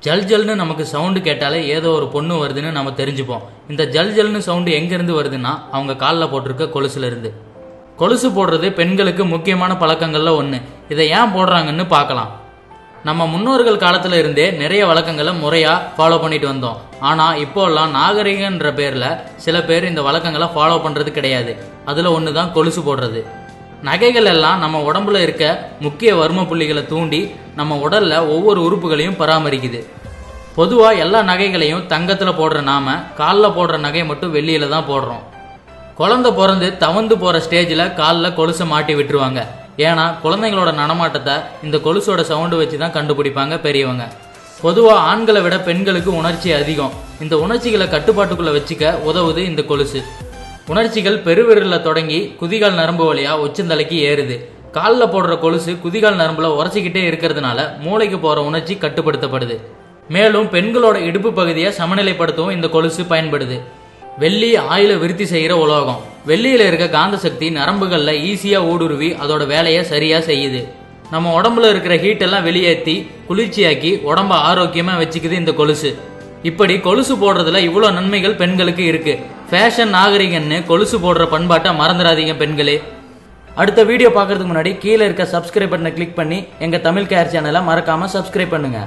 ஜல் ஜல்னு நமக்கு சவுண்டு கேட்டாலே ஏதோ ஒரு பொண்ணு வருதுன்னு நம்ம தெரிஞ்சுப்போம். இந்த ஜல் ஜல்னு சவுண்டு எங்கேருந்து வருதுன்னா அவங்க காலில் போட்டிருக்க கொலுசுல இருந்து. கொலுசு போடுறது பெண்களுக்கு முக்கியமான பழக்கங்கள்ல ஒன்று. இதை ஏன் போடுறாங்கன்னு பார்க்கலாம். நம்ம முன்னோர்கள் காலத்துல இருந்தே நிறைய வழக்கங்களை முறையா ஃபாலோ பண்ணிட்டு வந்தோம். ஆனா இப்போல்லாம் நாகரிகன்ற பேர்ல சில பேர் இந்த வழக்கங்களை ஃபாலோ பண்றது கிடையாது. அதுல ஒண்ணுதான் கொலுசு போடுறது. நகைகள் எல்லாம் நம்ம உடம்புல இருக்க முக்கிய வர்ம புள்ளிகளை தூண்டி நம்ம உடல்ல ஒவ்வொரு உறுப்புகளையும் பராமரிக்குது. பொதுவா எல்லா நகைகளையும் தங்கத்துல போடுற நாம காலில் போடுற நகையை மட்டும் வெள்ளியில தான் போடுறோம். குழந்தை பிறந்து தவந்து போற ஸ்டேஜில் காலில் கொலுசை மாட்டி விட்டுருவாங்க. ஏன்னா குழந்தைங்களோட நடமாட்டத்தை இந்த கொலுசோட சவுண்டு வச்சு தான் கண்டுபிடிப்பாங்க பெரியவங்க. பொதுவாக ஆண்களை விட பெண்களுக்கு உணர்ச்சி அதிகம். இந்த உணர்ச்சிகளை கட்டுப்பாட்டுக்குள்ள வச்சுக்க உதவுது இந்த கொலுசு. உணர்ச்சிகள் பெருவிரலில் தொடங்கி குதிகால் நரம்பு வழியா உச்சந்தலைக்கு ஏறுது. காலில் போடுற கொலுசு குதிகால் நரம்புல உரைச்சிக்கிட்டே இருக்கிறதுனால மூளைக்கு போற உணர்ச்சி கட்டுப்படுத்தப்படுது. மேலும் பெண்களோட இடுப்பு பகுதியை சமநிலைப்படுத்தவும் இந்த கொலுசு பயன்படுது. வெள்ளி ஆயுள விருத்தி செய்கிற உலோகம். வெள்ளியில இருக்க காந்த சக்தி நரம்புகள்ல ஈஸியா ஊடுருவி அதோட வேலையை சரியா செய்யுது. நம்ம உடம்புல இருக்கிற ஹீட் எல்லாம் வெளியேற்றி குளிர்ச்சியாக்கி உடம்ப ஆரோக்கியமா வச்சுக்குது இந்த கொலுசு. இப்படி கொலுசு போடுறதுல இவ்வளோ நன்மைகள் பெண்களுக்கு இருக்கு. ஃபேஷன் நாகரிகன்னு கொலுசு போடுற பண்பாட்டை மறந்துடாதீங்க பெண்களே. அடுத்த வீடியோ பார்க்கறதுக்கு முன்னாடி கீழே இருக்க சப்ஸ்கிரைப் பட்டனை கிளிக் பண்ணி எங்க தமிழ் கேர் சேனலை மறக்காம சப்ஸ்கிரைப் பண்ணுங்க.